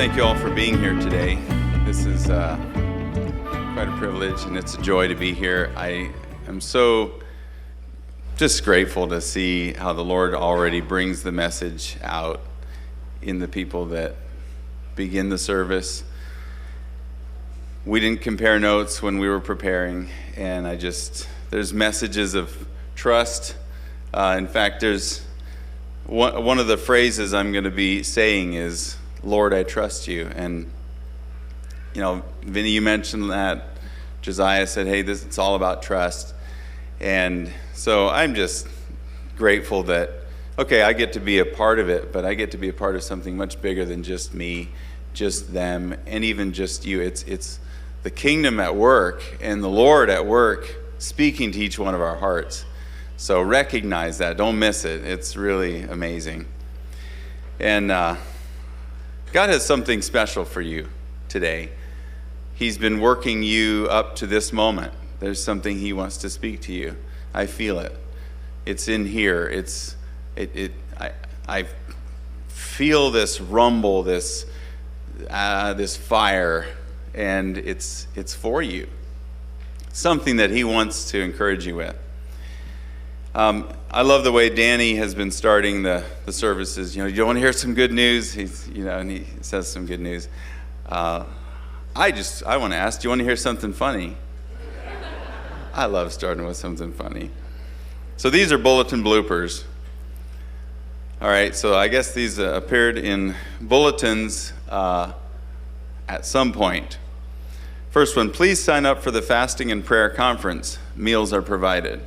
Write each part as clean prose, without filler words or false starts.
thank you all for being here today. This is quite a privilege, and it's a joy to be here. I am so just grateful to see how the Lord already brings the message out in the people that begin the service. We didn't compare notes when we were preparing, and there's messages of trust. In fact, there's one of the phrases I'm going to be saying is, Lord, I trust you. And, Vinny, you mentioned that. Josiah said, hey, it's all about trust. And so I'm just grateful that, I get to be a part of it, but I get to be a part of something much bigger than just me, just them, and even just you. It's the kingdom at work and the Lord at work speaking to each one of our hearts. So recognize that. Don't miss it. It's really amazing. And God has something special for you today. He's been working you up to this moment. There's something he wants to speak to you. I feel it. It's in here. I feel this rumble, this fire, and it's for you. Something that he wants to encourage you with. I love the way Danny has been starting the services. You don't want to hear some good news? And he says some good news. I want to ask, do you want to hear something funny? I love starting with something funny. So these are bulletin bloopers. All right, so I guess these appeared in bulletins at some point. First one, please sign up for the Fasting and Prayer Conference. Meals are provided.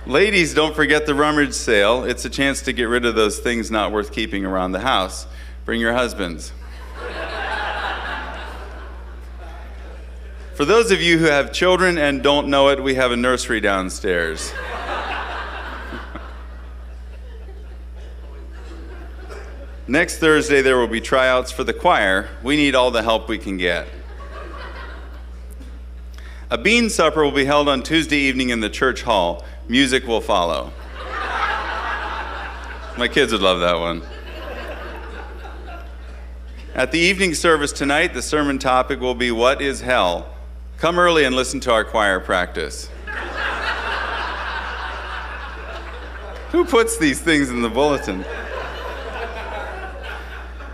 Ladies, don't forget the rummage sale. It's a chance to get rid of those things not worth keeping around the house. Bring your husbands. For those of you who have children and don't know it, we have a nursery downstairs. Next Thursday, there will be tryouts for the choir. We need all the help we can get. A bean supper will be held on Tuesday evening in the church hall. Music will follow. My kids would love that one. At the evening service tonight, the sermon topic will be, What is Hell? Come early and listen to our choir practice. Who puts these things in the bulletin?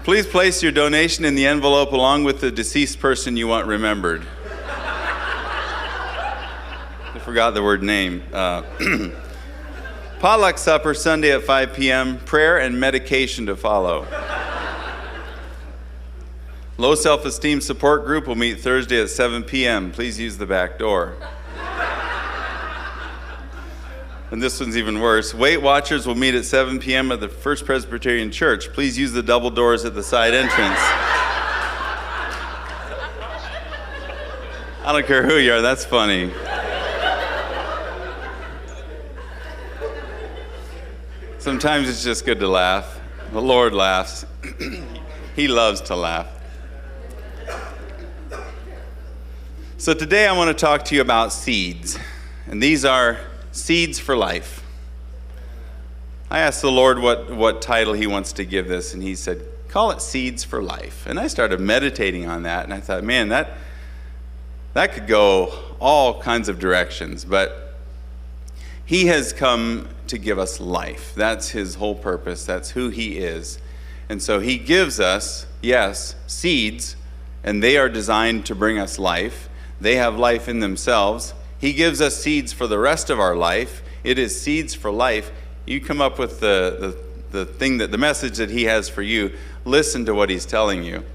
Please place your donation in the envelope along with the deceased person you want remembered. I forgot the word name. Potluck supper Sunday at 5 p.m. Prayer and medication to follow. Low self-esteem support group will meet Thursday at 7 p.m. Please use the back door. And this one's even worse. Weight Watchers will meet at 7 p.m. at the First Presbyterian Church. Please use the double doors at the side entrance. I don't care who you are, that's funny. Sometimes it's just good to laugh. The Lord laughs. He loves to laugh. So today I want to talk to you about seeds. And these are seeds for life. I asked the Lord what title he wants to give this, and he said, call it Seeds for Life. And I started meditating on that, and I thought, man, that could go all kinds of directions, but he has come to give us life. That's his whole purpose. That's who he is. And so he gives us, yes, seeds, and they are designed to bring us life. They have life in themselves. He gives us seeds for the rest of our life. It is seeds for life. You come up with the message that he has for you. Listen to what he's telling you.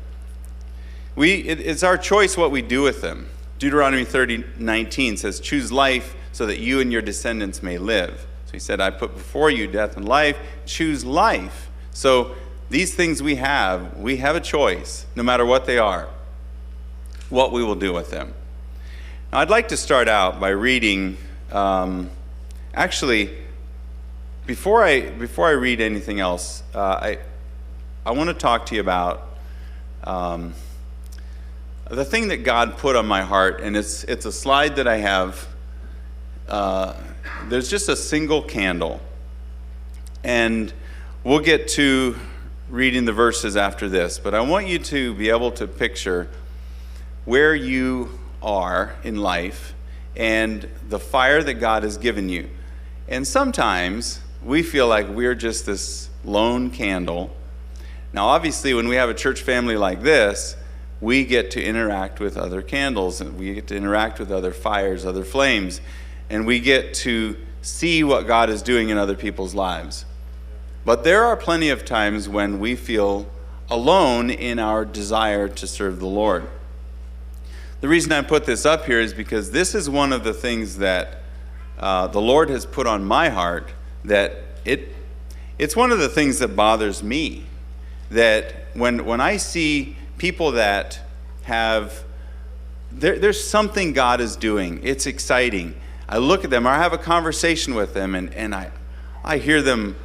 It's our choice what we do with them. Deuteronomy 30:19 says, choose life so that you and your descendants may live. So he said, I put before you death and life. Choose life. So these things we have a choice, no matter what they are, what we will do with them. Now, I'd like to start out by reading, before I read anything else, I want to talk to you about the thing that God put on my heart, and it's a slide that I have. There's just a single candle, and we'll get to reading the verses after this, but I want you to be able to picture where you are in life and the fire that God has given you. And sometimes we feel like we're just this lone candle. Now, obviously, when we have a church family like this, we get to interact with other candles, and we get to interact with other fires, other flames, and we get to see what God is doing in other people's lives. But there are plenty of times when we feel alone in our desire to serve the Lord. The reason I put this up here is because this is one of the things that the Lord has put on my heart, that it's one of the things that bothers me, that when I see people that have, there's something God is doing, it's exciting. I look at them, or I have a conversation with them, and I hear them,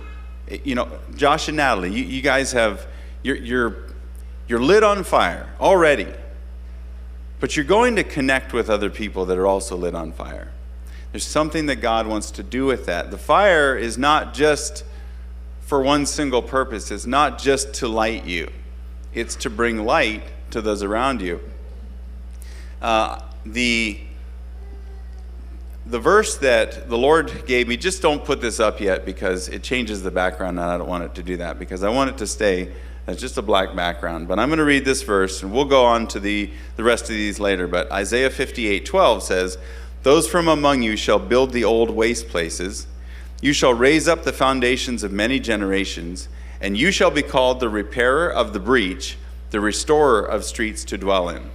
Josh and Natalie, you guys have, you're lit on fire already. But you're going to connect with other people that are also lit on fire. There's something that God wants to do with that. The fire is not just for one single purpose. It's not just to light you. It's to bring light to those around you. The verse that the Lord gave me, just don't put this up yet because it changes the background, and I don't want it to do that because I want it to stay as just a black background. But I'm going to read this verse, and we'll go on to the rest of these later. But Isaiah 58:12 says, "Those from among you shall build the old waste places. You shall raise up the foundations of many generations, and you shall be called the repairer of the breach, the restorer of streets to dwell in."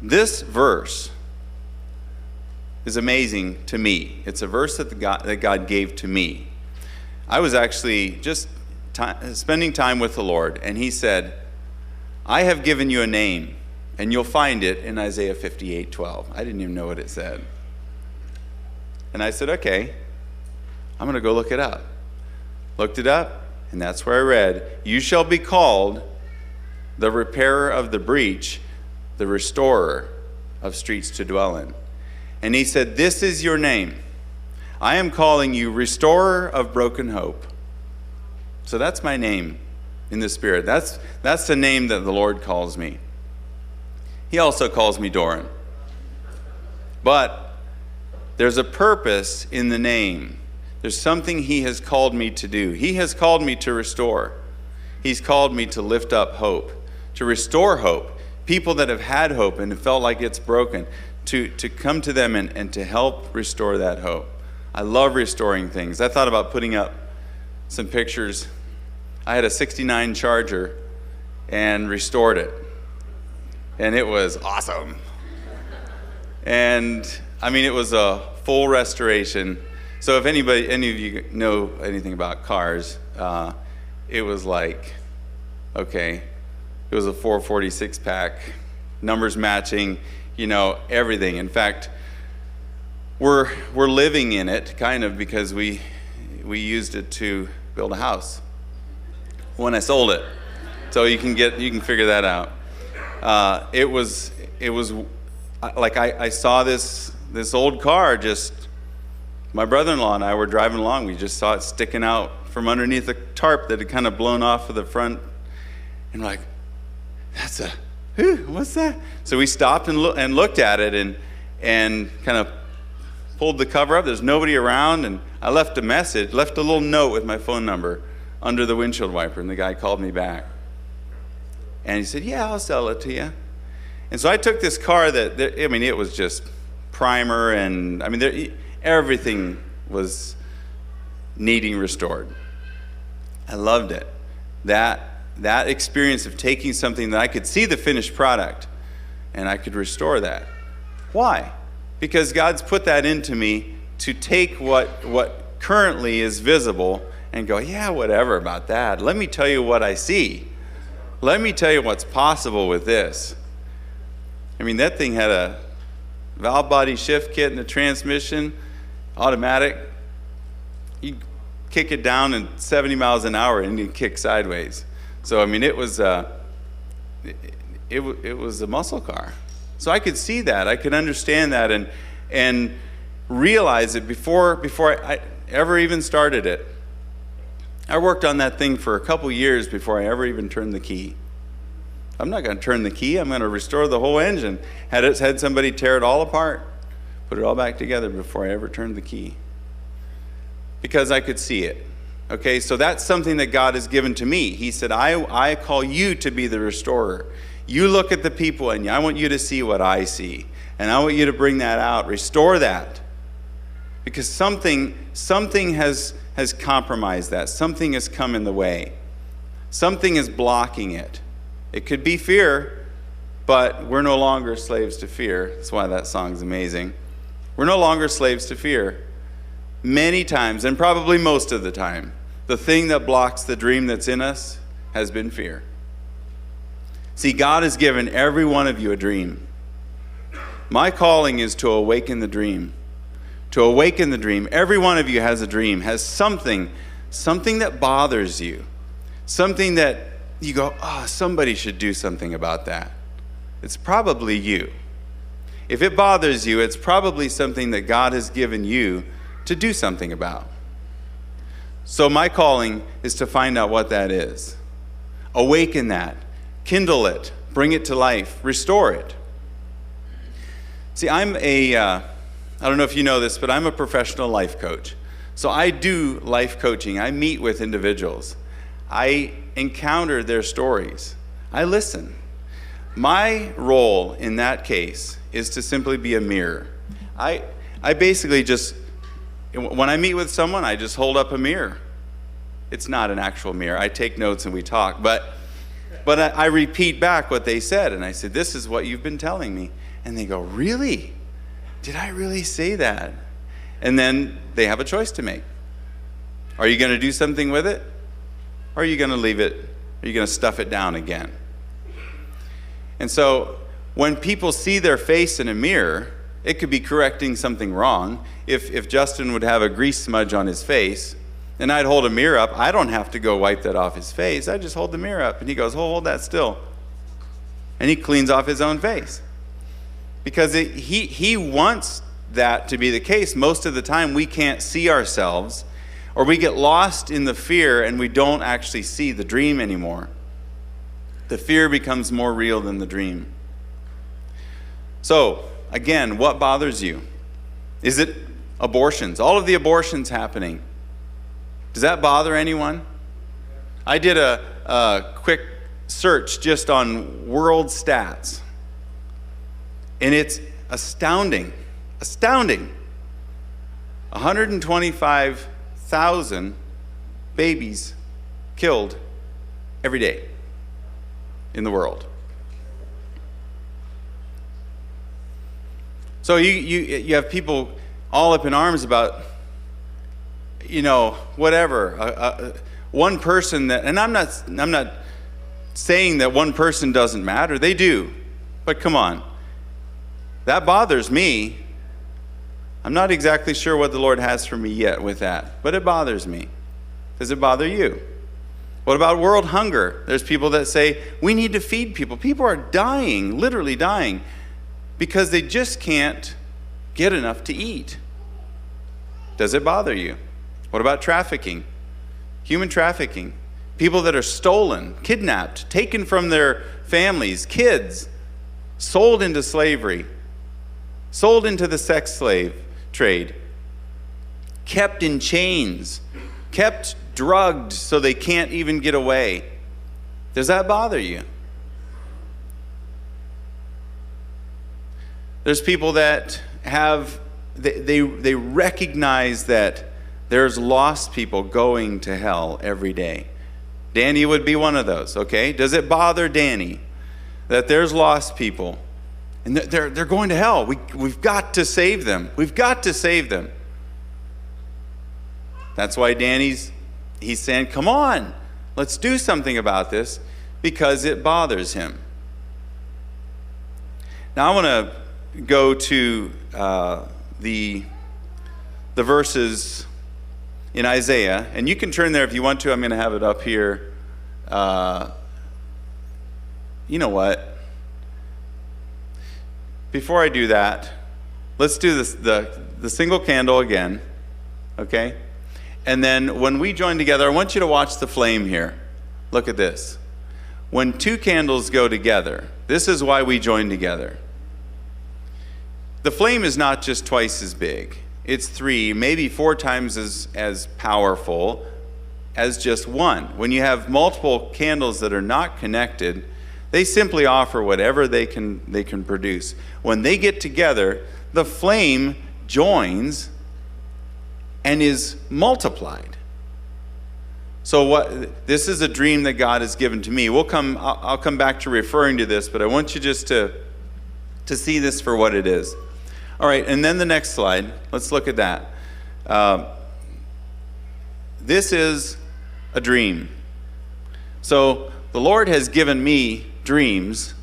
This verse is amazing to me. It's a verse that God gave to me. I was actually just spending time with the Lord, and he said, "I have given you a name, and you'll find it in Isaiah 58:12. I didn't even know what it said. And I said, okay, I'm going to go look it up. Looked it up, and that's where I read, "You shall be called the repairer of the breach, the restorer of streets to dwell in." And he said, "This is your name. I am calling you restorer of broken hope." So that's my name in the Spirit. That's the name that the Lord calls me. He also calls me Doran. But there's a purpose in the name. There's something he has called me to do. He has called me to restore. He's called me to lift up hope, to restore hope. People that have had hope and felt like it's broken, to come to them and to help restore that hope. I love restoring things. I thought about putting up some pictures. I had a 69 Charger and restored it. And it was awesome. And I mean, it was a full restoration. So if any of you know anything about cars, it was like, okay, it was a 446 pack, numbers matching, everything. In fact, we're living in it kind of because we used it to build a house when I sold it. So you can figure that out. It was like I saw this old car, just my brother-in-law and I were driving along. We just saw it sticking out from underneath a tarp that had kind of blown off of the front, and we're like, what's that? So we stopped and looked at it and kind of pulled the cover up. There's nobody around, and I left a little note with my phone number under the windshield wiper, and the guy called me back. And he said, "Yeah, I'll sell it to you." And so I took this car it was just primer, and everything was needing restored. I loved it. That experience of taking something that I could see the finished product, and I could restore that. Why? Because God's put that into me to take what currently is visible and go, yeah, whatever about that. Let me tell you what I see. Let me tell you what's possible with this. That thing had a valve body shift kit and a transmission, automatic. You kick it down in 70 miles an hour and you kick sideways. So it was it was a muscle car. So I could see that, I could understand that, and realize it before I ever even started it. I worked on that thing for a couple years before I ever even turned the key. I'm not going to turn the key. I'm going to restore the whole engine. Had somebody tear it all apart, put it all back together before I ever turned the key. Because I could see it. Okay, so that's something that God has given to me. He said, I call you to be the restorer. You look at the people and I want you to see what I see. And I want you to bring that out, restore that. Because something has compromised that. Something has come in the way. Something is blocking it. It could be fear, but we're no longer slaves to fear. That's why that song's amazing. We're no longer slaves to fear. Many times, and probably most of the time, the thing that blocks the dream that's in us has been fear. See, God has given every one of you a dream. My calling is to awaken the dream. To awaken the dream. Every one of you has a dream, has something that bothers you. Something that you go, somebody should do something about that. It's probably you. If it bothers you, it's probably something that God has given you to do something about. So my calling is to find out what that is. Awaken that. Kindle it. Bring it to life. Restore it. See, I don't know if you know this, but I'm a professional life coach. So I do life coaching. I meet with individuals. I encounter their stories. I listen. My role in that case is to simply be a mirror. I basically just, when I meet with someone, I just hold up a mirror. It's not an actual mirror. I take notes and we talk, but I repeat back what they said, and I said, this is what you've been telling me. And they go, really? Did I really say that? And then they have a choice to make. Are you going to do something with it? Or are you going to leave it? Are you going to stuff it down again? And so when people see their face in a mirror, it could be correcting something wrong. If Justin would have a grease smudge on his face, and I'd hold a mirror up, I don't have to go wipe that off his face. I just hold the mirror up, and he goes, hold that still. And he cleans off his own face. Because he wants that to be the case. Most of the time we can't see ourselves, or we get lost in the fear and we don't actually see the dream anymore. The fear becomes more real than the dream. So, again, what bothers you? Is it abortions? All of the abortions happening. Does that bother anyone? I did a quick search just on world stats. And it's astounding. 125,000 babies killed every day in the world. So you have people all up in arms about, whatever. One person that, and I'm not saying that one person doesn't matter. They do. But come on. That bothers me. I'm not exactly sure what the Lord has for me yet with that, but it bothers me. Does it bother you? What about world hunger? There's people that say, we need to feed people. People are dying, literally dying, because they just can't get enough to eat. Does it bother you? What about trafficking? Human trafficking. People that are stolen, kidnapped, taken from their families, kids, sold into slavery, sold into the sex slave trade, kept in chains, kept drugged so they can't even get away. Does that bother you? There's people that they recognize that there's lost people going to hell every day. Danny would be one of those, okay? Does it bother Danny that there's lost people and they're going to hell? We've got to save them. We've got to save them. That's why he's saying, come on, let's do something about this, because it bothers him. Now I want to go to the verses in Isaiah, and you can turn there if you want to. I'm going to have it up here. You know what? Before I do that, let's do this, the single candle again, okay? And then when we join together, I want you to watch the flame here. Look at this. When two candles go together, this is why we join together. The flame is not just twice as big. It's 3, maybe 4 times as powerful as just one. When you have multiple candles that are not connected, they simply offer whatever they can produce. When they get together, the flame joins and is multiplied. So this is a dream that God has given to me. I'll come back to referring to this, but I want you just to see this for what it is. All right, and then the next slide. Let's look at that. This is a dream. So the Lord has given me dreams,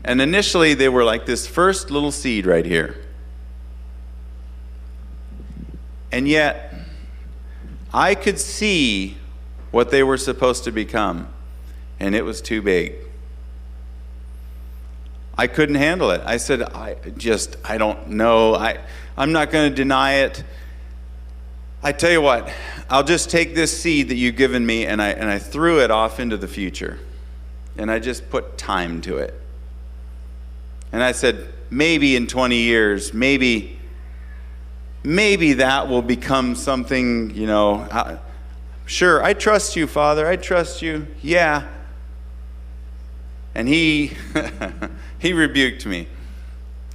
and initially they were like this first little seed right here. And yet, I could see what they were supposed to become, and it was too big. I couldn't handle it. I said, I don't know. I'm not going to deny it. I tell you what, I'll just take this seed that you've given me, and I threw it off into the future. And I just put time to it. And I said, maybe in 20 years, maybe that will become something, sure, I trust you, Father, I trust you, yeah. And he rebuked me.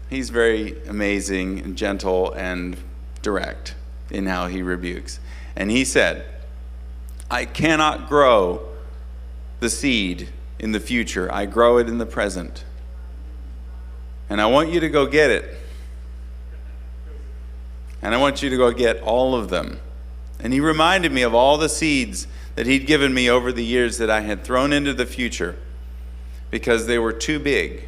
He's very amazing and gentle and direct in how he rebukes. And he said, I cannot grow the seed in the future. I grow it in the present. And I want you to go get it. And I want you to go get all of them. And he reminded me of all the seeds that he'd given me over the years that I had thrown into the future because they were too big.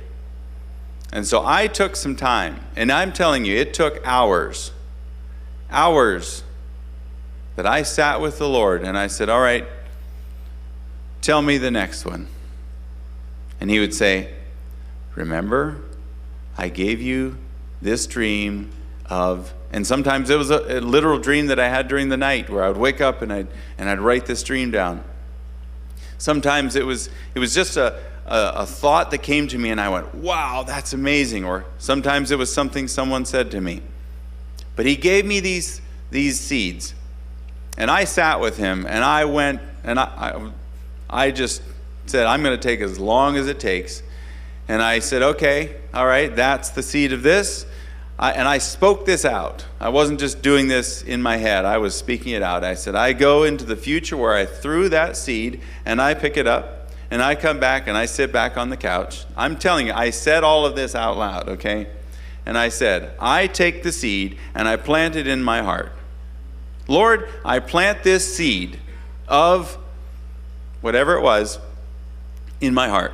And so I took some time, and I'm telling you, it took hours that I sat with the Lord, and I said, all right, tell me the next one. And he would say, remember, I gave you this dream of, and sometimes it was a literal dream that I had during the night where I would wake up and I'd write this dream down. Sometimes it was just a thought that came to me and I went, wow, that's amazing. Or sometimes it was something someone said to me. But he gave me these seeds, and I sat with him, and I went, and I just said, I'm going to take as long as it takes. And I said, okay, all right, that's the seed of this. And I spoke this out. I wasn't just doing this in my head. I was speaking it out. I said, I go into the future where I threw that seed, and I pick it up, and I come back, and I sit back on the couch. I'm telling you, I said all of this out loud, okay? And I said, I take the seed, and I plant it in my heart. Lord, I plant this seed of whatever it was in my heart.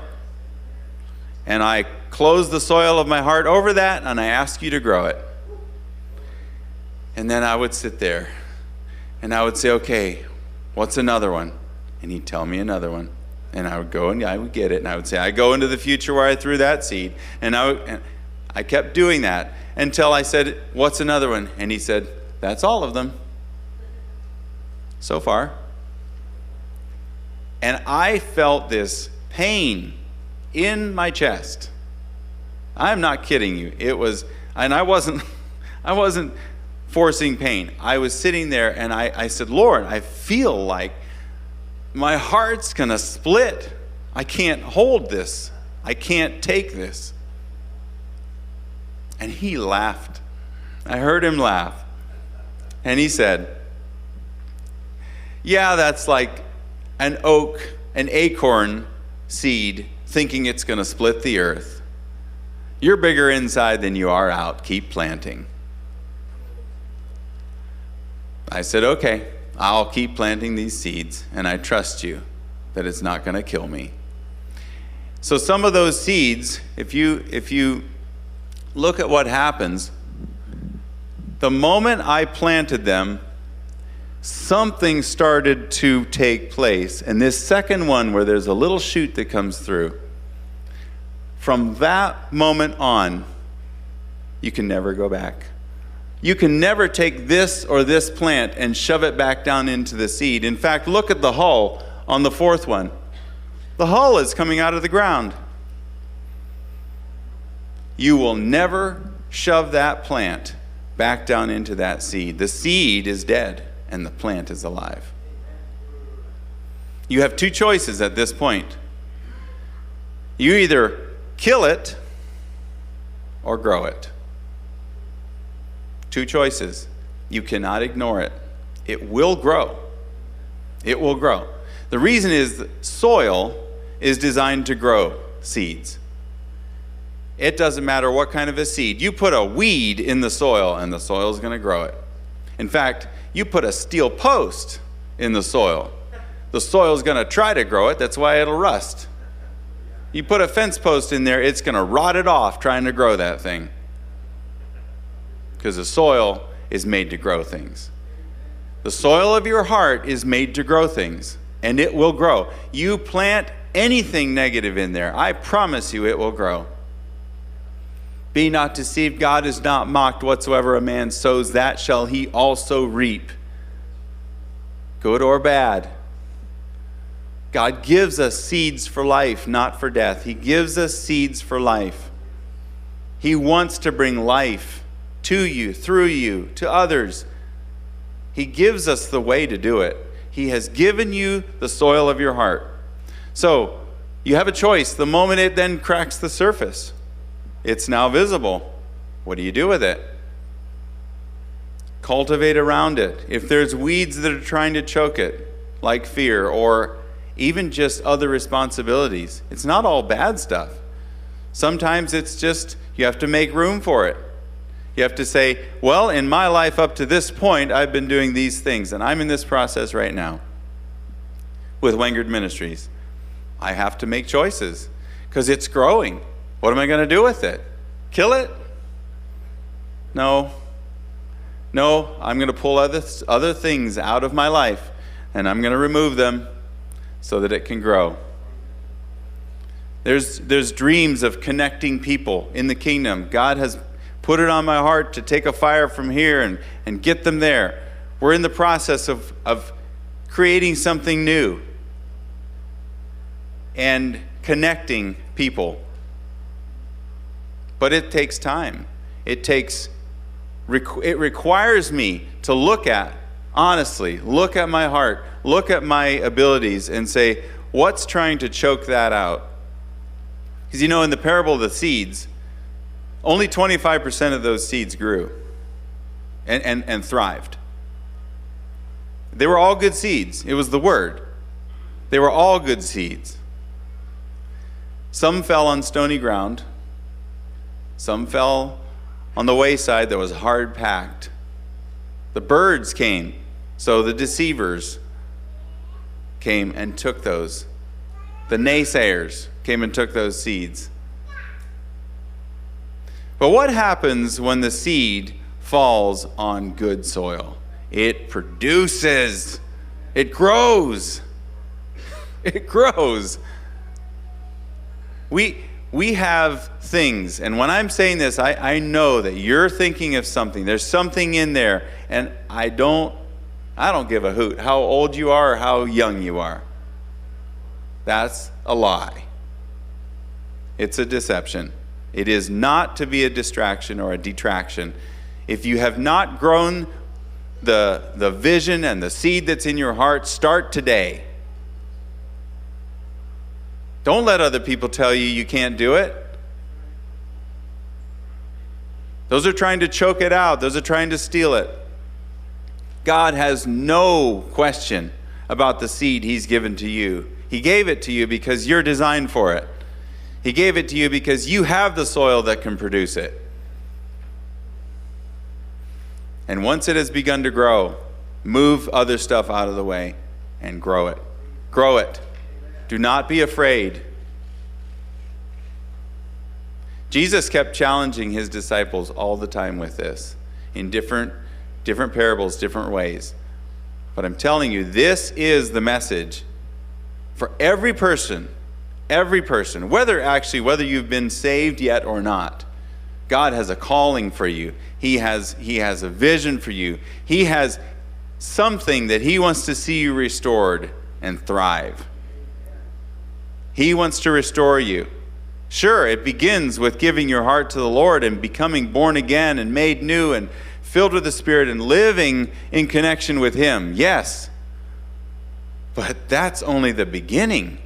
And I close the soil of my heart over that, and I ask you to grow it. And then I would sit there, and I would say, okay, what's another one? And he'd tell me another one. And I would go, and I would get it, and I would say, I go into the future where I threw that seed. And I kept doing that until I said, what's another one? And he said, that's all of them so far. And I felt this pain in my chest. I'm not kidding you. It was, and I wasn't forcing pain. I was sitting there and I said, Lord, I feel like my heart's gonna split. I can't hold this. I can't take this. And he laughed. I heard him laugh. And he said, yeah, that's like an acorn seed thinking it's going to split the earth. You're bigger inside than you are out. Keep planting. I said, okay, I'll keep planting these seeds, and I trust you that it's not going to kill me. So some of those seeds, if you look at what happens, the moment I planted them, something started to take place. And this second one, where there's a little shoot that comes through, from that moment on, you can never go back. You can never take this or this plant and shove it back down into the seed. In fact, look at the hull on the fourth one. The hull is coming out of the ground. You will never shove that plant back down into that seed. The seed is dead and the plant is alive. You have two choices at this point. You either kill it or grow it. Two choices. You cannot ignore it. It will grow. It will grow. The reason is that soil is designed to grow seeds. It doesn't matter what kind of a seed. You put a weed in the soil and the soil is going to grow it. In fact, you put a steel post in the soil is going to try to grow it. That's why it'll rust. You put a fence post in there, it's going to rot it off trying to grow that thing. Because the soil is made to grow things. The soil of your heart is made to grow things, and it will grow. You plant anything negative in there, I promise you it will grow. Be not deceived, God is not mocked. Whatsoever a man sows, that shall he also reap. Good or bad. God gives us seeds for life, not for death. He gives us seeds for life. He wants to bring life to you, through you, to others. He gives us the way to do it. He has given you the soil of your heart. So, you have a choice. The moment it then cracks the surface, it's now visible. What do you do with it? Cultivate around it. If there's weeds that are trying to choke it, like fear or even just other responsibilities, it's not all bad stuff. Sometimes it's just you have to make room for it. You have to say, well, in my life up to this point, I've been doing these things, and I'm in this process right now with Wengard Ministries. I have to make choices because it's growing. What am I going to do with it? Kill it? No, I'm going to pull other things out of my life, and I'm going to remove them so that it can grow. There's dreams of connecting people in the kingdom. God has put it on my heart to take a fire from here and get them there. We're in the process of creating something new and connecting people. But it takes time. It requires me to honestly, look at my heart, look at my abilities and say, what's trying to choke that out? Because in the parable of the seeds, only 25% of those seeds grew and thrived. They were all good seeds. It was the word. They were all good seeds. Some fell on stony ground. Some fell on the wayside that was hard packed. The birds came, so the deceivers came and took those. The naysayers came and took those seeds. But what happens when the seed falls on good soil? It produces. It grows. It grows. We have things, and when I'm saying this, I know that you're thinking of something. There's something in there, and I don't give a hoot how old you are or how young you are. That's a lie. It's a deception. It is not to be a distraction or a detraction. If you have not grown the vision and the seed that's in your heart, start today. Don't let other people tell you can't do it. Those are trying to choke it out. Those are trying to steal it. God has no question about the seed He's given to you. He gave it to you because you're designed for it. He gave it to you because you have the soil that can produce it. And once it has begun to grow, move other stuff out of the way and grow it. Grow it. Do not be afraid. Jesus kept challenging His disciples all the time with this in different parables, different ways. But I'm telling you, this is the message for every person, whether you've been saved yet or not. God has a calling for you. He has a vision for you. He has something that he wants to see you restored and thrive. He wants to restore you. Sure, it begins with giving your heart to the Lord and becoming born again and made new and filled with the Spirit and living in connection with him. Yes. But that's only the beginning.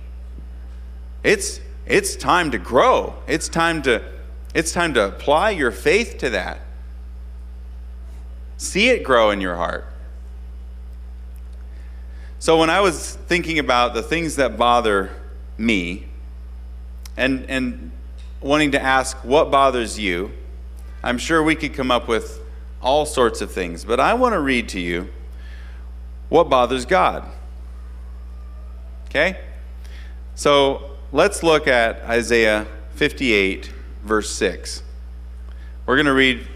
It's time to grow. It's time to apply your faith to that. See it grow in your heart. So when I was thinking about the things that bother me and wanting to ask what bothers you, I'm sure we could come up with all sorts of things, but I want to read to you what bothers God. Okay? So let's look at Isaiah 58, verse 6. We're going to read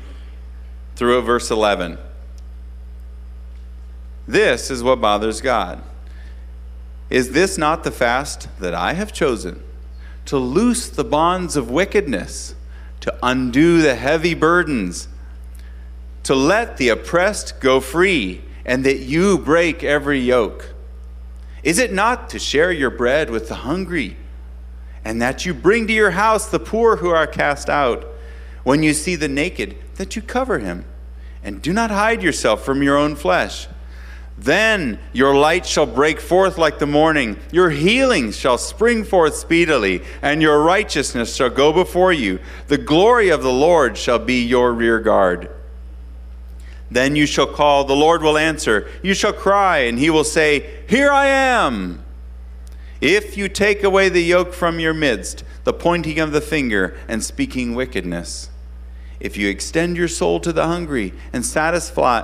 through verse 11. This is what bothers God. Is this not the fast that I have chosen? To loose the bonds of wickedness, to undo the heavy burdens, to let the oppressed go free, and that you break every yoke. Is it not to share your bread with the hungry, and that you bring to your house the poor who are cast out? When you see the naked, that you cover him, and do not hide yourself from your own flesh. Then your light shall break forth like the morning. Your healing shall spring forth speedily, and your righteousness shall go before you. The glory of the Lord shall be your rear guard. Then you shall call, the Lord will answer. You shall cry, and he will say, Here I am. If you take away the yoke from your midst, the pointing of the finger and speaking wickedness. If you extend your soul to the hungry and satisfy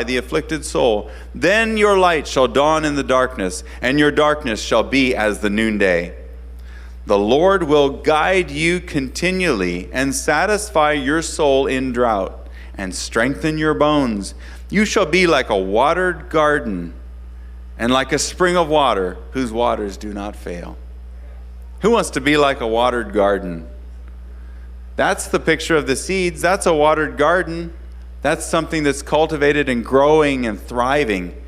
the afflicted soul, then your light shall dawn in the darkness, and your darkness shall be as the noonday. The Lord will guide you continually and satisfy your soul in drought and strengthen your bones. You shall be like a watered garden and like a spring of water whose waters do not fail. Who wants to be like a watered garden? That's the picture of the seeds. That's a watered garden. That's something that's cultivated and growing and thriving.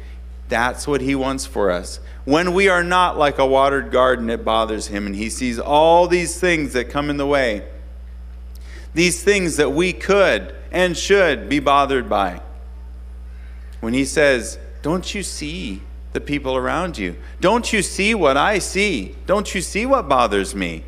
That's what he wants for us. When we are not like a watered garden, it bothers him, and he sees all these things that come in the way. These things that we could and should be bothered by. When he says, don't you see the people around you? Don't you see what I see? Don't you see what bothers me?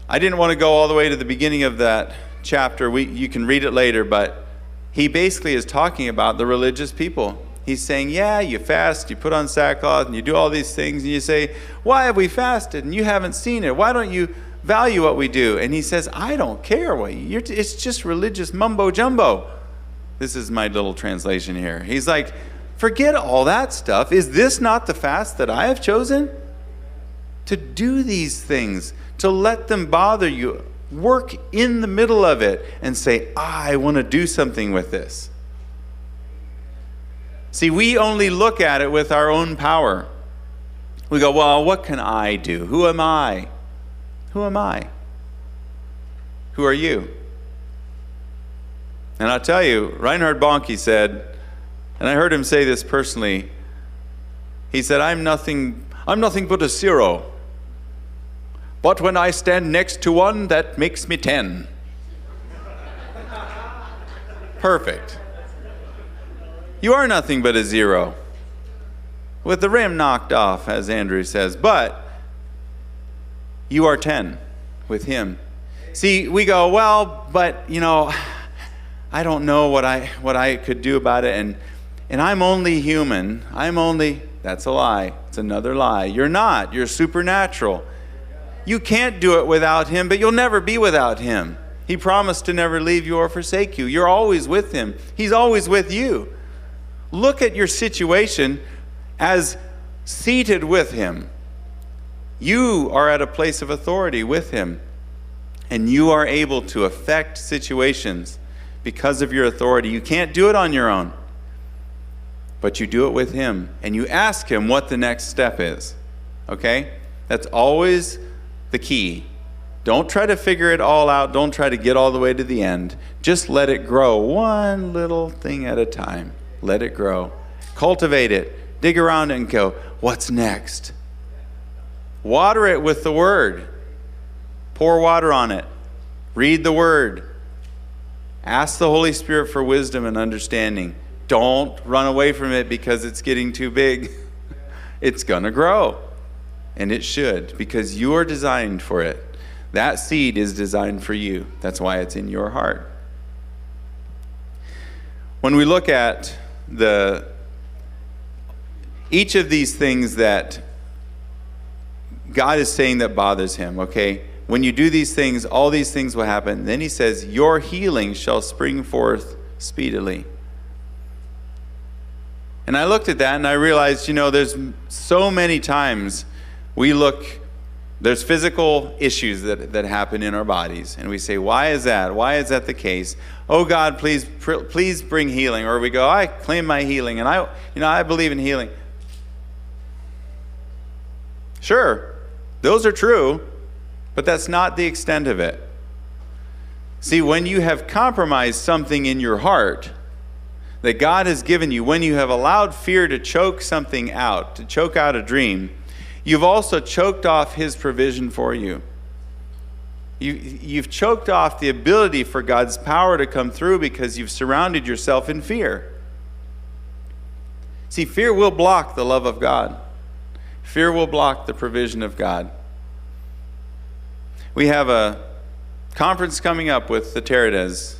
I didn't want to go all the way to the beginning of that chapter. You can read it later, but he basically is talking about the religious people. He's saying, yeah, you fast, you put on sackcloth, and you do all these things, and you say, why have we fasted? And you haven't seen it. Why don't you value what we do? And he says, I don't care what it's just religious mumbo jumbo. This is my little translation here. He's like, forget all that stuff. Is this not the fast that I have chosen? To do these things, to let them bother you. Work in the middle of it and say, I want to do something with this. See, we only look at it with our own power. We go, well, what can I do? Who am I? Who am I? Who are you? And I'll tell you, Reinhard Bonnke said, and I heard him say this personally, he said, I'm nothing but a zero. But when I stand next to one, that makes me 10. Perfect. You are nothing but a zero. With the rim knocked off, as Andrew says. But you are 10 with him. See, we go, well, but, I don't know what I could do about it. And I'm only human. That's a lie. It's another lie. You're not. You're supernatural. You can't do it without him, but you'll never be without him. He promised to never leave you or forsake you. You're always with him. He's always with you. Look at your situation as seated with him. You are at a place of authority with him, and you are able to affect situations because of your authority. You can't do it on your own, but you do it with him, and you ask him what the next step is. Okay? That's always the key. Don't try to figure it all out. Don't try to get all the way to the end. Just let it grow one little thing at a time. Let it grow. Cultivate it. Dig around and go, what's next? Water it with the Word. Pour water on it. Read the Word. Ask the Holy Spirit for wisdom and understanding. Don't run away from it because it's getting too big. It's going to grow. And it should, because you are designed for it. That seed is designed for you. That's why it's in your heart. When we look at each of these things that God is saying that bothers him, okay? When you do these things, all these things will happen. Then he says, your healing shall spring forth speedily. And I looked at that and I realized, there's so many times there's physical issues that happen in our bodies. And we say, why is that? Why is that the case? Oh God, please bring healing. Or we go, I claim my healing and I believe in healing. Sure, those are true, but that's not the extent of it. See, when you have compromised something in your heart that God has given you, when you have allowed fear to choke something out, to choke out a dream, you've also choked off His provision for you. You've choked off the ability for God's power to come through because you've surrounded yourself in fear. See, fear will block the love of God. Fear will block the provision of God. We have a conference coming up with the Teredes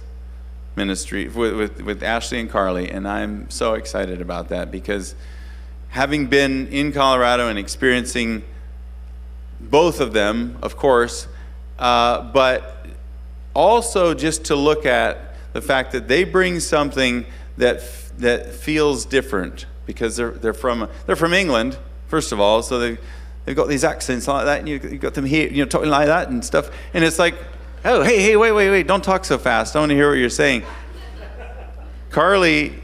ministry, with Ashley and Carly, and I'm so excited about that because having been in Colorado and experiencing both of them, of course, but also just to look at the fact that they bring something that feels different because they're from England, first of all, so they've got these accents like that, and you've got them here, talking like that and stuff, and it's like, oh, hey, wait, don't talk so fast. I want to hear what you're saying. Carly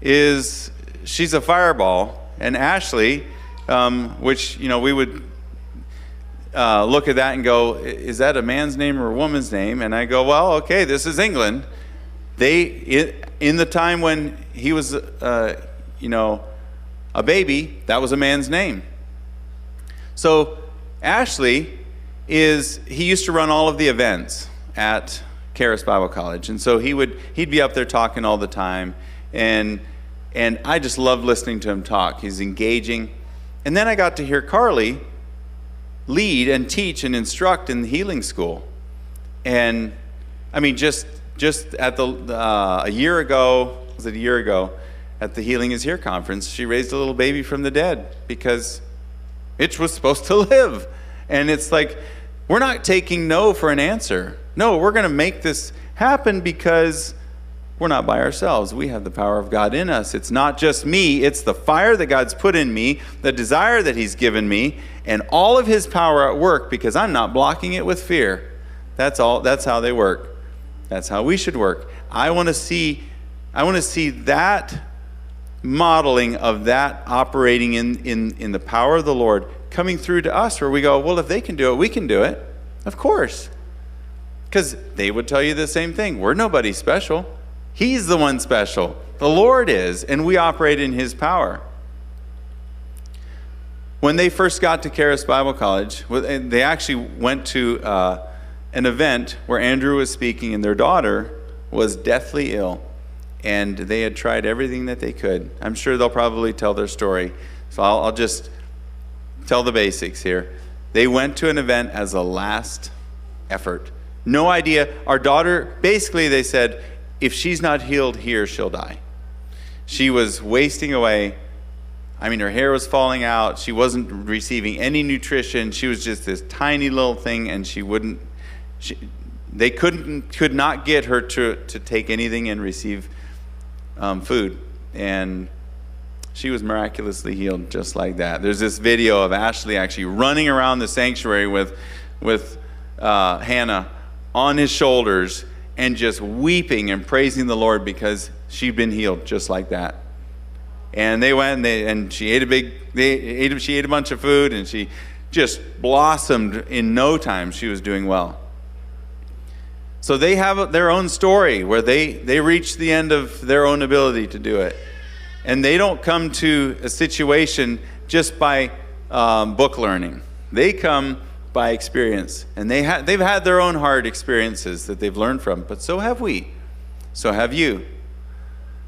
she's a fireball. And Ashley, which, we would look at that and go, is that a man's name or a woman's name? And I go, well, okay, this is England. In the time when he was, a baby, that was a man's name. So Ashley he used to run all of the events at Charis Bible College. And so he'd be up there talking all the time. And I just loved listening to him talk. He's engaging. And then I got to hear Carly lead and teach and instruct in the healing school. And I mean, just at a year ago, at the Healing is Here conference, she raised a little baby from the dead because it was supposed to live. And it's like, we're not taking no for an answer. No, we're going to make this happen because we're not by ourselves. We have the power of God in us. It's not just me. It's the fire that God's put in me, the desire that He's given me, and all of His power at work because I'm not blocking it with fear. That's all. That's how they work. That's how we should work. I want to see that modeling of that operating in the power of the Lord coming through to us, where we go, well, if they can do it, we can do it. Of course. Because they would tell you the same thing. We're nobody special. He's the one special. The Lord is, and we operate in His power. When they first got to Charis Bible College, they actually went to an event where Andrew was speaking, and their daughter was deathly ill. And they had tried everything that they could. I'm sure they'll probably tell their story. So I'll just tell the basics here. They went to an event as a last effort. No idea. Our daughter, basically they said, if she's not healed here, she'll die. She was wasting away. I mean, her hair was falling out. She wasn't receiving any nutrition. She was just this tiny little thing, and they could not get her to take anything and receive food. And she was miraculously healed just like that. There's this video of Ashley actually running around the sanctuary with Hannah on his shoulders and just weeping and praising the Lord because she'd been healed just like that. And they went and she ate a bunch of food, and she just blossomed in no time. She was doing well. So they have their own story where they reach the end of their own ability to do it. And they don't come to a situation just by book learning. They come by experience. And they've had their own hard experiences that they've learned from. But so have we. So have you.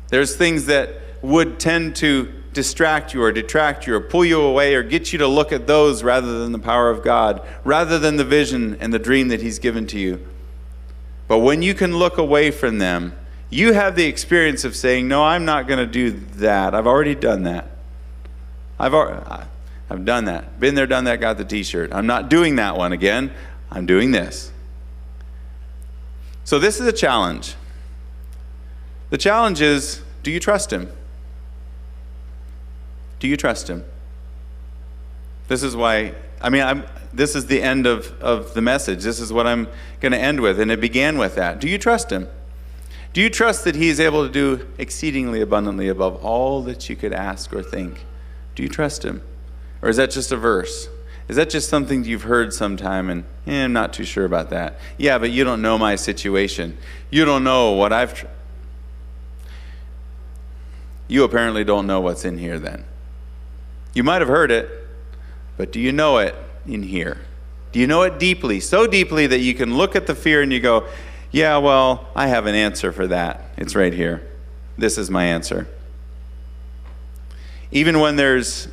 There's things that would tend to distract you or detract you or pull you away or get you to look at those rather than the power of God, rather than the vision and the dream that He's given to you. But when you can look away from them, you have the experience of saying, no, I'm not going to do that. I've already done that. I've done that. Been there, done that, got the t-shirt. I'm not doing that one again. I'm doing this. So this is a challenge. The challenge is, do you trust Him? Do you trust Him? This is why, this is the end of the message. This is what I'm going to end with, and it began with that. Do you trust Him? Do you trust that He is able to do exceedingly abundantly above all that you could ask or think? Do you trust Him? Or is that just a verse? Is that just something you've heard sometime and, I'm not too sure about that? Yeah, but you don't know my situation. You don't know what you apparently don't know what's in here then. You might have heard it, but do you know it in here? Do you know it deeply? So deeply that you can look at the fear and you go, yeah, well, I have an answer for that. It's right here. This is my answer. Even when there's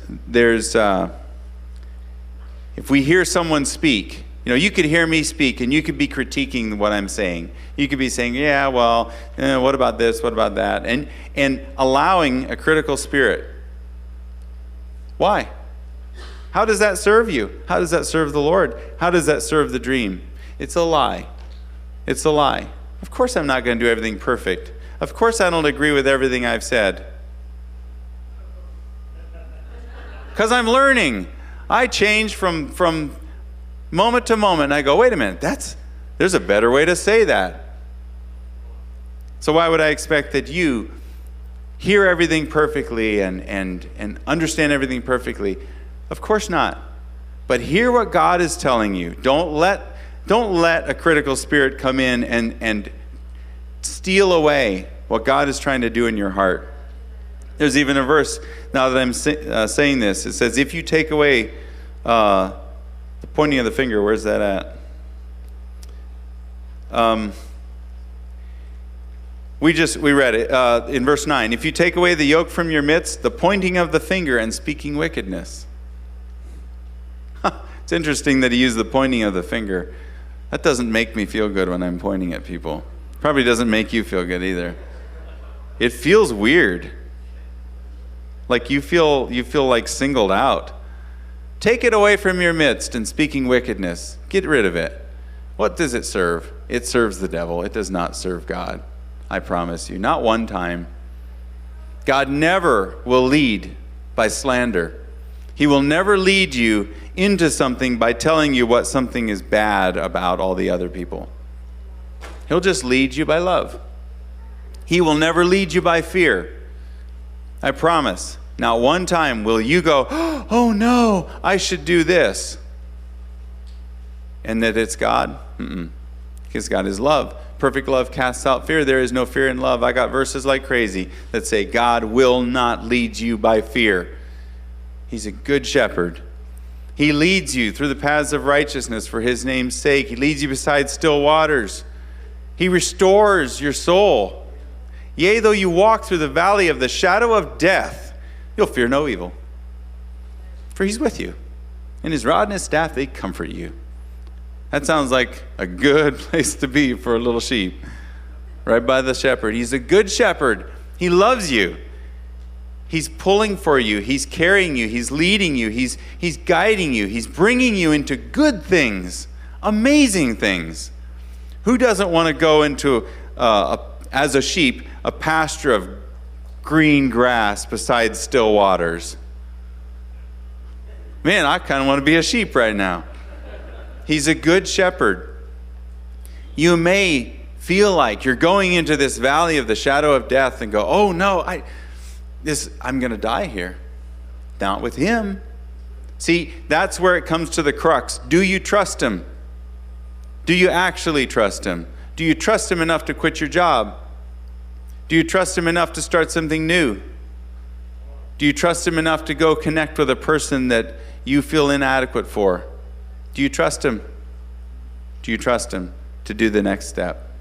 if we hear someone speak, you could hear me speak and you could be critiquing what I'm saying. You could be saying, yeah, well, what about this? What about that? And allowing a critical spirit. Why? How does that serve you? How does that serve the Lord? How does that serve the dream? It's a lie. It's a lie. Of course I'm not going to do everything perfect. Of course I don't agree with everything I've said. Because I'm learning. I change from moment to moment, and I go, wait a minute, there's a better way to say that. So why would I expect that you hear everything perfectly and understand everything perfectly? Of course not. But hear what God is telling you. Don't let a critical spirit come in and steal away what God is trying to do in your heart. There's even a verse, now that I'm saying this, it says, if you take away the pointing of the finger, where's that at? We read it in verse 9. If you take away the yoke from your midst, the pointing of the finger and speaking wickedness. It's interesting that he used the pointing of the finger. That doesn't make me feel good when I'm pointing at people. Probably doesn't make you feel good either. It feels weird. Like you feel like singled out. Take it away from your midst and speaking wickedness. Get rid of it. What does it serve? It serves the devil. It does not serve God. I promise you. Not one time. God never will lead by slander. He will never lead you into something by telling you what something is bad about all the other people. He'll just lead you by love. He will never lead you by fear. I promise. Not one time will you go, oh no, I should do this. And that it's God? Because God is love. Perfect love casts out fear. There is no fear in love. I got verses like crazy that say God will not lead you by fear. He's a good shepherd. He leads you through the paths of righteousness for His name's sake. He leads you beside still waters. He restores your soul. Yea, though you walk through the valley of the shadow of death, you'll fear no evil. For He's with you. And His rod and His staff, they comfort you. That sounds like a good place to be for a little sheep. Right by the shepherd. He's a good shepherd. He loves you. He's pulling for you. He's carrying you. He's leading you. He's guiding you. He's bringing you into good things, amazing things. Who doesn't want to go into, as a sheep, a pasture of green grass beside still waters? Man, I kind of want to be a sheep right now. He's a good shepherd. You may feel like you're going into this valley of the shadow of death and go, oh no, I'm going to die here. Not with Him. See, that's where it comes to the crux. Do you trust him? Do you actually trust him? Do you trust him enough to quit your job? Do you trust him enough to start something new? Do you trust him enough to go connect with a person that you feel inadequate for? Do you trust him? Do you trust him to do the next step?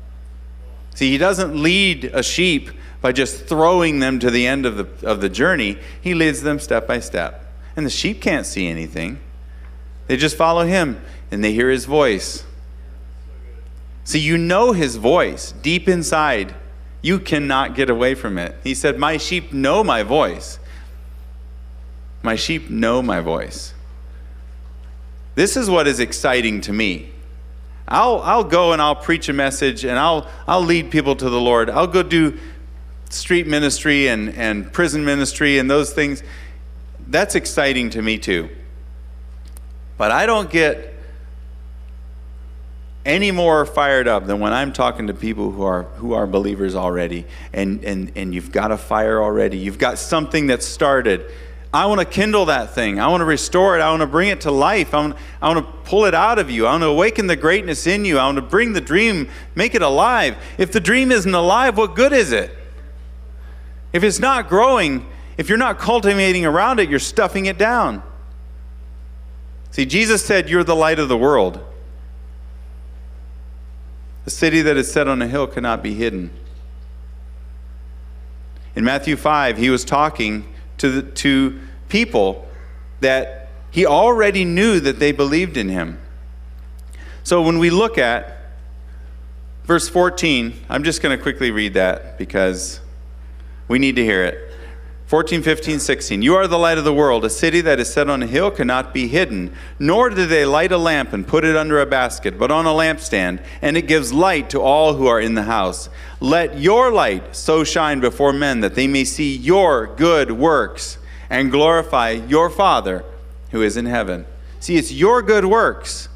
See, he doesn't lead a sheep by just throwing them to the end of the journey. He leads them step by step. And the sheep can't see anything. They just follow him and they hear his voice. See, you know his voice deep inside. You cannot get away from it. He said, my sheep know my voice. My sheep know my voice. This is what is exciting to me. I'll go and I'll preach a message and I'll lead people to the Lord. I'll go do street ministry and prison ministry and those things. That's exciting to me too. But I don't get any more fired up than when I'm talking to people who are believers already, and you've got a fire already. You've got something that started. I want to kindle that thing. I want to restore it. I want to bring it to life. I want to pull it out of you. I want to awaken the greatness in you. I want to bring the dream, make it alive. If the dream isn't alive, what good is it? If it's not growing, if you're not cultivating around it, you're stuffing it down. See, Jesus said, you're the light of the world. The city that is set on a hill cannot be hidden. In Matthew 5, he was talking to people that he already knew that they believed in him. So when we look at verse 14, I'm just going to quickly read that because we need to hear it. 14, 15, 16. You are the light of the world. A city that is set on a hill cannot be hidden. Nor do they light a lamp and put it under a basket, but on a lampstand, and it gives light to all who are in the house. Let your light so shine before men that they may see your good works and glorify your Father who is in heaven. See, it's your good works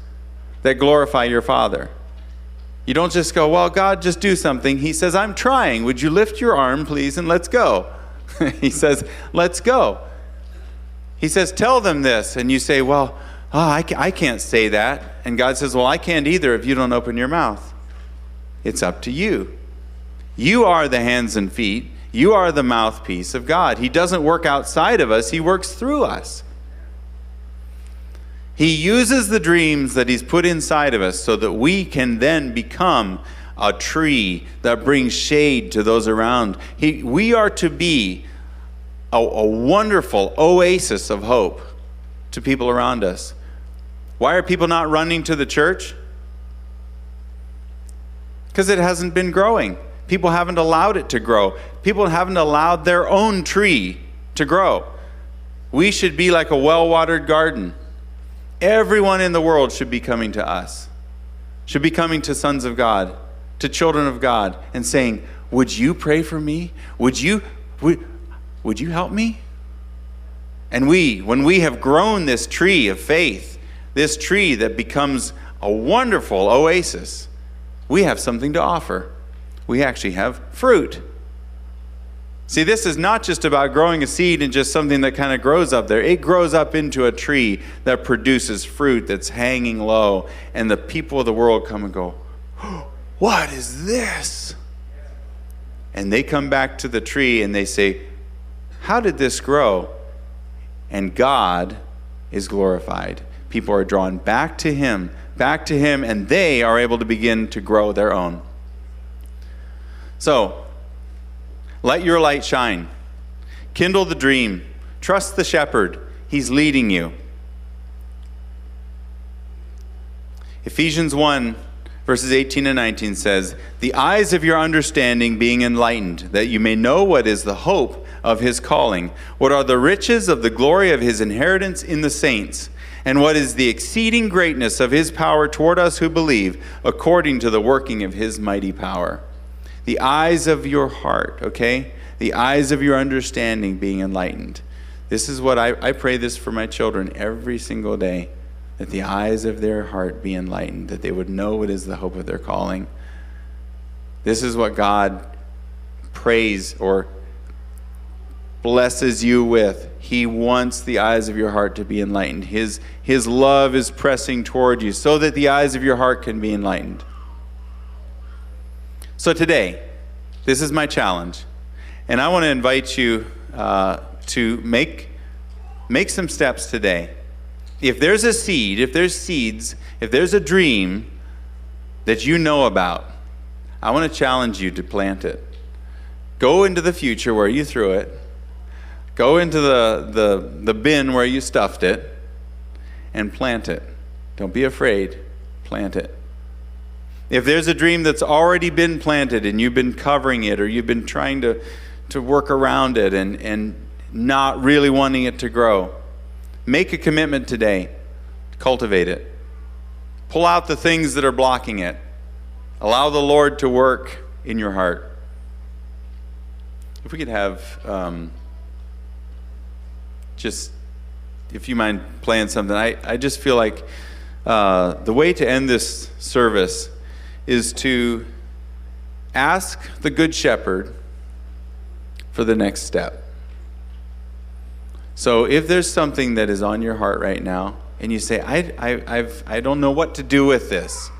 that glorify your Father. You don't just go, well, God, just do something. He says, I'm trying. Would you lift your arm, please, and let's go. He says, let's go. He says, tell them this. And you say, well, I can't say that. And God says, well, I can't either if you don't open your mouth. It's up to you. You are the hands and feet. You are the mouthpiece of God. He doesn't work outside of us. He works through us. He uses the dreams that he's put inside of us so that we can then become a tree that brings shade to those around. We are to be a wonderful oasis of hope to people around us. Why are people not running to the church? Because it hasn't been growing. People haven't allowed it to grow. People haven't allowed their own tree to grow. We should be like a well-watered garden. Everyone in the world should be coming to us, should be coming to sons of God, to children of God, and saying, would you pray for me? Would you help me? And when we have grown this tree of faith, this tree that becomes a wonderful oasis, we have something to offer. We actually have fruit. See, this is not just about growing a seed and just something that kind of grows up there. It grows up into a tree that produces fruit that's hanging low, and the people of the world come and go, oh, what is this? And they come back to the tree and they say, how did this grow? And God is glorified. People are drawn back to him, and they are able to begin to grow their own. So, let your light shine. Kindle the dream. Trust the shepherd. He's leading you. Ephesians 1 Verses 18 and 19 says, the eyes of your understanding being enlightened, that you may know what is the hope of his calling, what are the riches of the glory of his inheritance in the saints, and what is the exceeding greatness of his power toward us who believe, according to the working of his mighty power. The eyes of your heart, okay? The eyes of your understanding being enlightened. This is what I pray this for my children every single day. That the eyes of their heart be enlightened, that they would know what is the hope of their calling. This is what God prays or blesses you with. He wants the eyes of your heart to be enlightened. His love is pressing toward you so that the eyes of your heart can be enlightened. So today, this is my challenge. And I want to invite you to make some steps today. If there's a seed, if there's seeds, if there's a dream that you know about, I want to challenge you to plant it. Go into the future where you threw it. Go into the bin where you stuffed it and plant it. Don't be afraid. Plant it. If there's a dream that's already been planted and you've been covering it, or you've been trying to work around it and not really wanting it to grow, make a commitment today to cultivate it. Pull out the things that are blocking it. Allow the Lord to work in your heart. If we could have, just, if you mind playing something, I just feel like the way to end this service is to ask the Good Shepherd for the next step. So if there's something that is on your heart right now, and you say, I don't know what to do with this,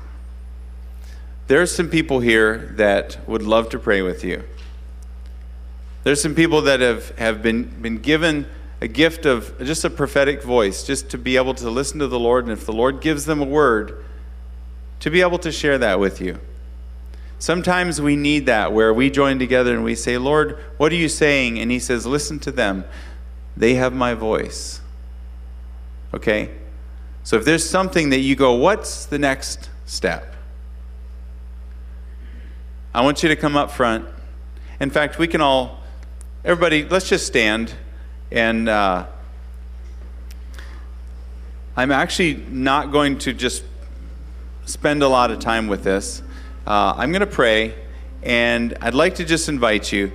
there's some people here that would love to pray with you. There's some people that have been given a gift of just a prophetic voice, just to be able to listen to the Lord, and if the Lord gives them a word, to be able to share that with you. Sometimes we need that, where we join together and we say, Lord, what are you saying? And he says, listen to them. They have my voice. Okay? So if there's something that you go, what's the next step? I want you to come up front. In fact, we can all, everybody, let's just stand. And I'm actually not going to just spend a lot of time with this. I'm going to pray, and I'd like to just invite you.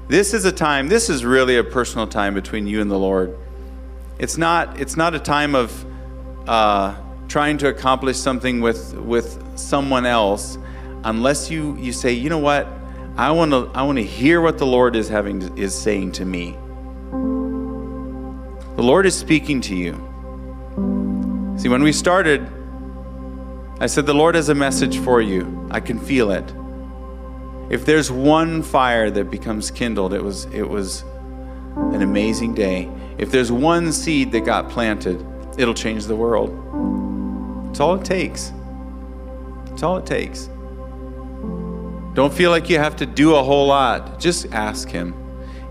This is a time, this is really a personal time between you and the Lord. It's not a time of trying to accomplish something with someone else, unless you say, you know what, I want to hear what the Lord is saying to me. The Lord is speaking to you. See, when we started, I said, the Lord has a message for you. I can feel it. If there's one fire that becomes kindled, it was an amazing day. If there's one seed that got planted, it'll change the world. It's all it takes. It's all it takes. Don't feel like you have to do a whole lot. Just ask him.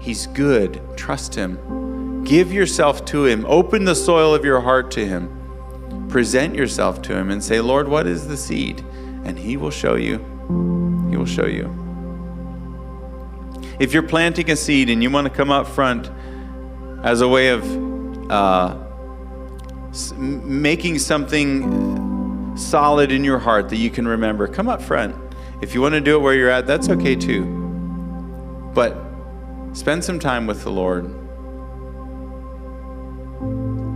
He's good. Trust him. Give yourself to him. Open the soil of your heart to him. Present yourself to him and say, Lord, what is the seed? And he will show you. He will show you. If you're planting a seed and you want to come up front as a way of making something solid in your heart that you can remember, come up front. If you want to do it where you're at, that's okay too. But spend some time with the Lord.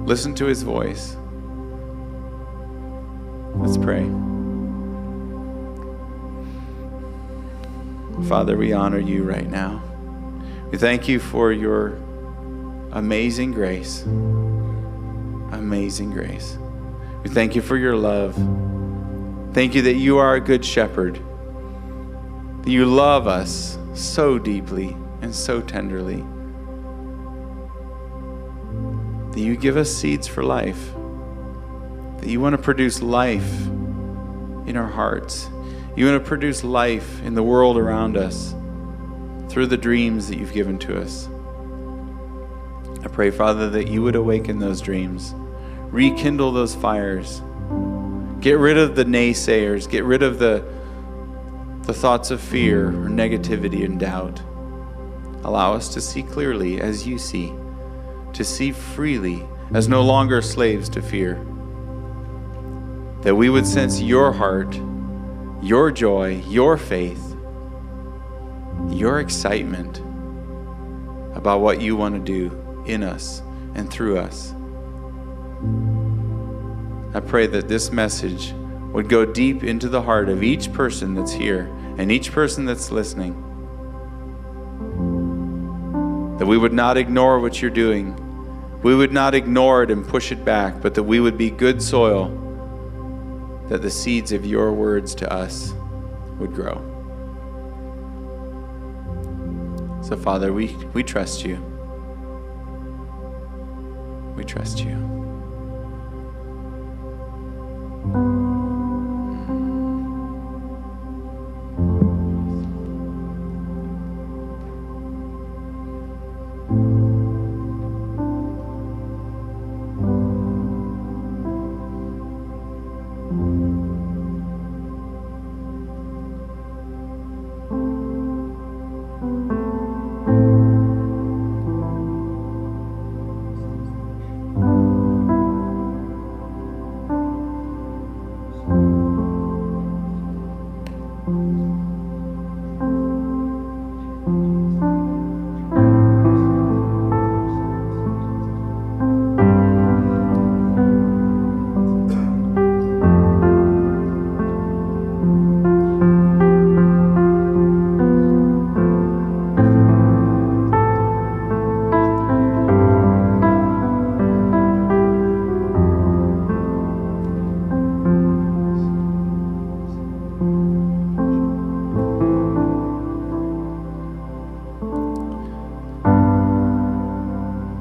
Listen to his voice. Let's pray. Father, we honor you right now. We thank you for your amazing grace. Amazing grace. We thank you for your love. Thank you that you are a good shepherd. That you love us so deeply and so tenderly. That you give us seeds for life. That you want to produce life in our hearts. You want to produce life in the world around us through the dreams that you've given to us. I pray, Father, that you would awaken those dreams. Rekindle those fires. Get rid of the naysayers. Get rid of the thoughts of fear or negativity and doubt. Allow us to see clearly as you see. To see freely as no longer slaves to fear. That we would sense your heart, your joy, your faith, your excitement about what you want to do in us and through us. I pray that this message would go deep into the heart of each person that's here and each person that's listening. that we would not ignore what you're doing. We would not ignore it and push it back, but that we would be good soil, that the seeds of your words to us would grow. So, Father, we trust you. We trust you.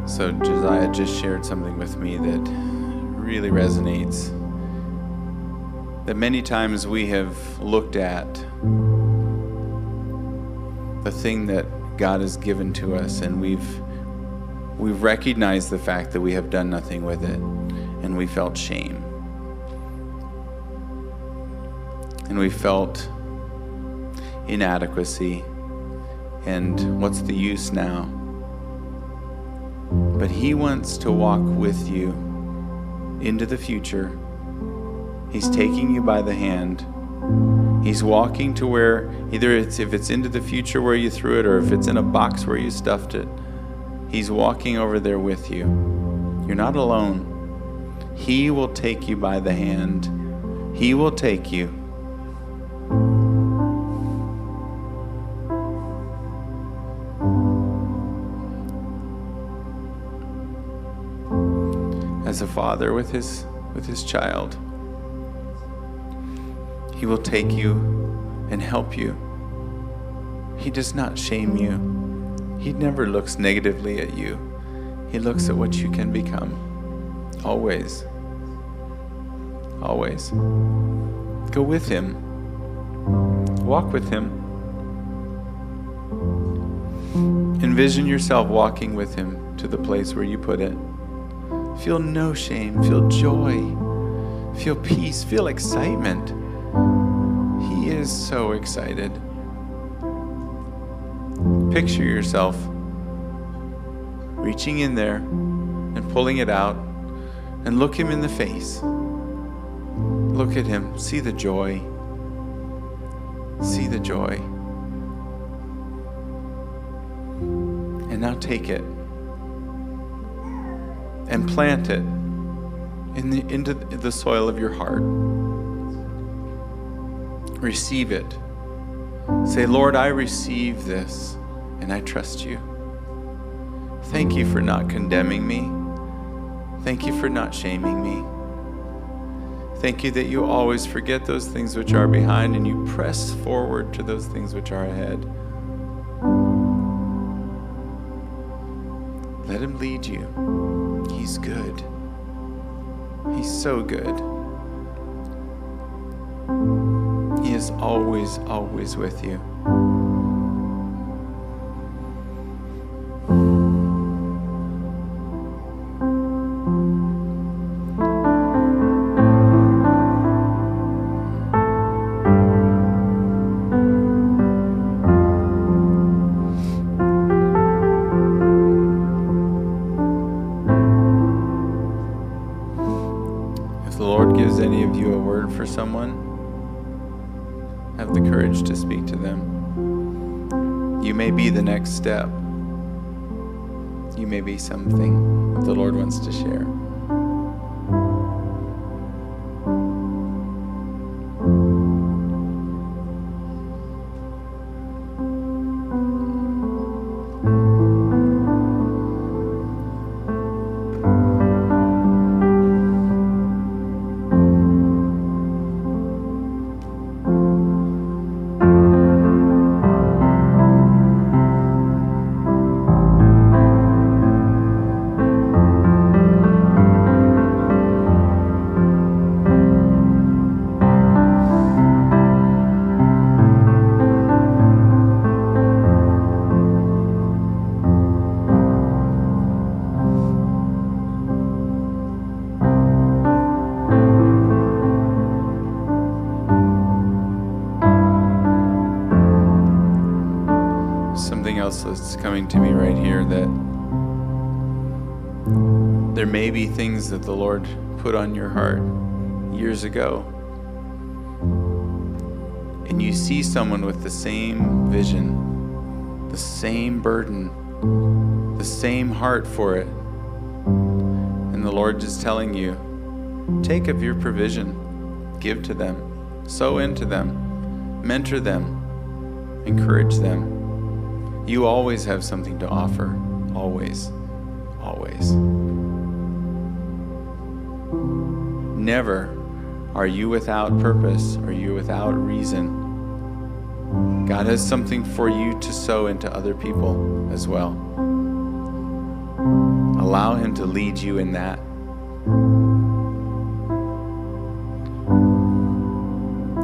So Josiah just shared something with me that really resonates. That many times we have looked at the thing that God has given to us, and we've recognized the fact that we have done nothing with it, and we felt shame. And we felt inadequacy, and what's the use now? But He wants to walk with you into the future. He's taking you by the hand. He's walking to where, if it's into the future where you threw it, or if it's in a box where you stuffed it, He's walking over there with you. You're not alone. He will take you by the hand. He will take you. As a father with his child, He will take you and help you. He does not shame you. He never looks negatively at you. He looks at what you can become. Always. Always. Go with Him. Walk with Him. Envision yourself walking with Him to the place where you put it. Feel no shame. Feel joy. Feel peace. Feel excitement. He is so excited. Picture yourself reaching in there and pulling it out, and look Him in the face. Look at Him. See the joy. See the joy. And now take it and plant it into the soil of your heart. Receive it. Say, Lord, I receive this, and I trust you. Thank you for not condemning me. Thank you for not shaming me. Thank you that you always forget those things which are behind, and you press forward to those things which are ahead. Let Him lead you. He's good. He's so good. He is always, always with you. If the Lord gives any of you a word for someone, have the courage to speak to them. You may be the next step. You may be something that the Lord wants to share. else that's coming to me right here, that there may be things that the Lord put on your heart years ago. And you see someone with the same vision, the same burden, the same heart for it. And the Lord is telling you, take of your provision, give to them, sow into them, mentor them, encourage them. You always have something to offer. Always. Always. Never are you without purpose or you without reason. God has something for you to sow into other people as well. Allow Him to lead you in that.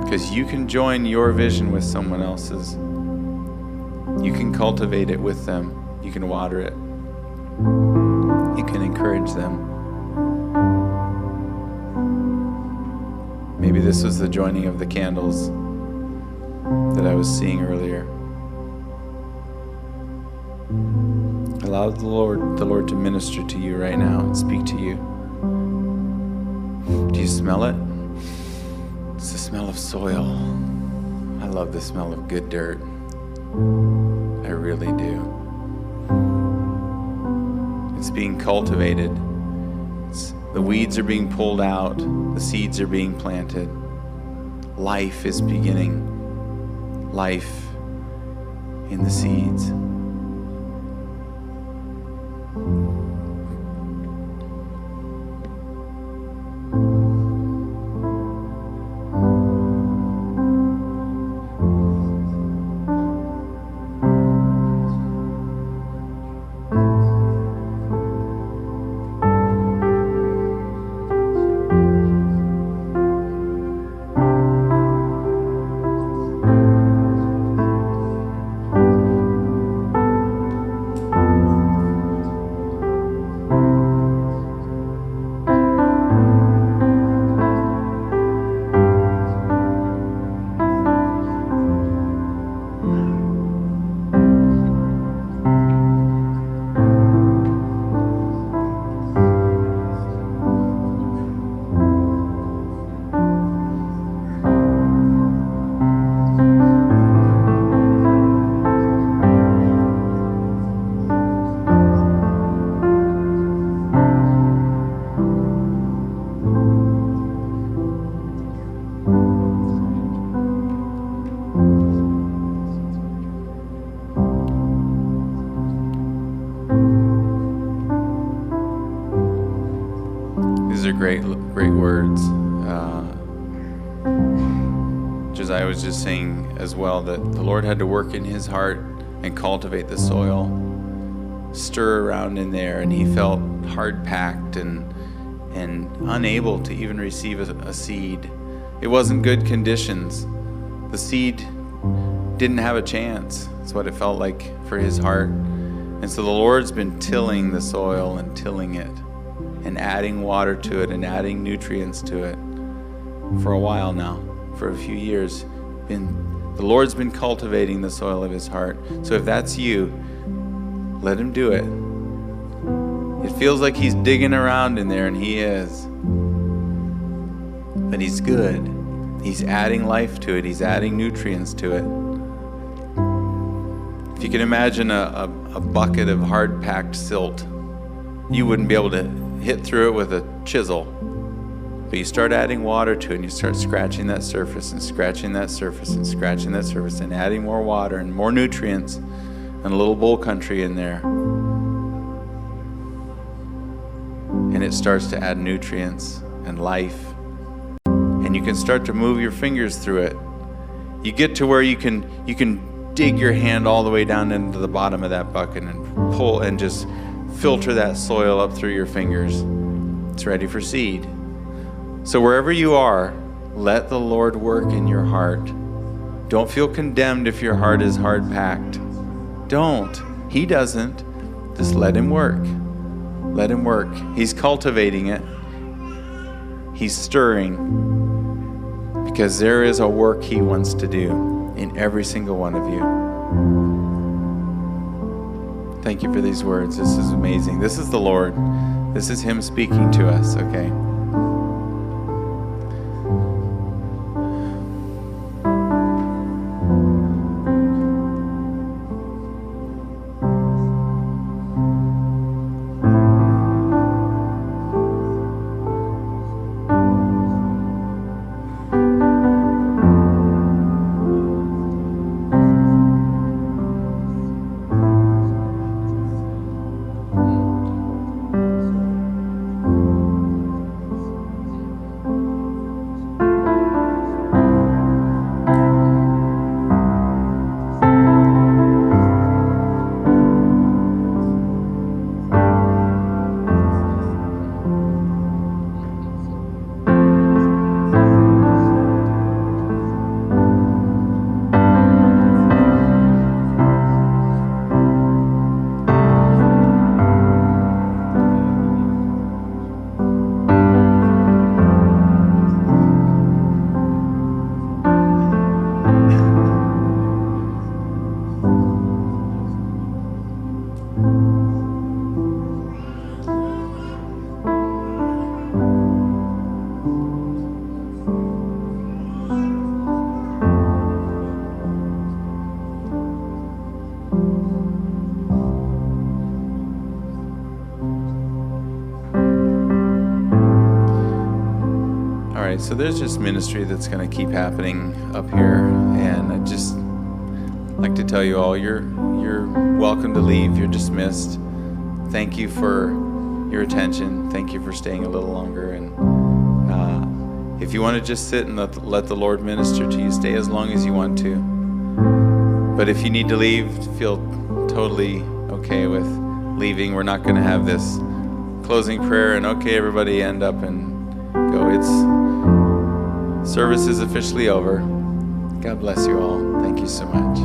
Because you can join your vision with someone else's. You can cultivate it with them. You can water it. You can encourage them. Maybe this was the joining of the candles that I was seeing earlier. Allow the Lord to minister to you right now and speak to you. Do you smell it? It's the smell of soil. I love the smell of good dirt. I really do. It's being cultivated. The weeds are being pulled out. The seeds are being planted. Life is beginning. Life in the seeds. Great words. Josiah was just saying as well that the Lord had to work in his heart and cultivate the soil, stir around in there, and he felt hard-packed and unable to even receive a seed. It wasn't good conditions. The seed didn't have a chance. That's what it felt like for his heart. And so the Lord's been tilling the soil and tilling it, and adding water to it and adding nutrients to it for a while now, for a few years. The Lord's been cultivating the soil of his heart. So if that's you, let him do it. It feels like he's digging around in there, and he is. But he's good. He's adding life to it. He's adding nutrients to it. If you can imagine a bucket of hard-packed silt, you wouldn't be able to hit through it with a chisel. But you start adding water to it, and you start scratching that surface and scratching that surface and scratching that surface and adding more water and more nutrients and a little bull country in there. And it starts to add nutrients and life. And you can start to move your fingers through it. You get to where you can dig your hand all the way down into the bottom of that bucket and pull and just filter that soil up through your fingers. It's ready for seed. So wherever you are, let the Lord work in your heart. Don't feel condemned if your heart is hard-packed. Don't. He doesn't. Just let him work. Let him work. He's cultivating it. He's stirring. Because there is a work he wants to do in every single one of you. Thank you for these words. This is amazing. This is the Lord. This is Him speaking to us, okay? So there's just ministry that's going to keep happening up here, and I'd just like to tell you all, you're welcome to leave. You're dismissed. Thank you for your attention. Thank you for staying a little longer. And if you want to just sit and let the Lord minister to you, stay as long as you want to. But if you need to leave, feel totally okay with leaving. We're not going to have this closing prayer and okay, everybody end up and go. Service is officially over. God bless you all. Thank you so much.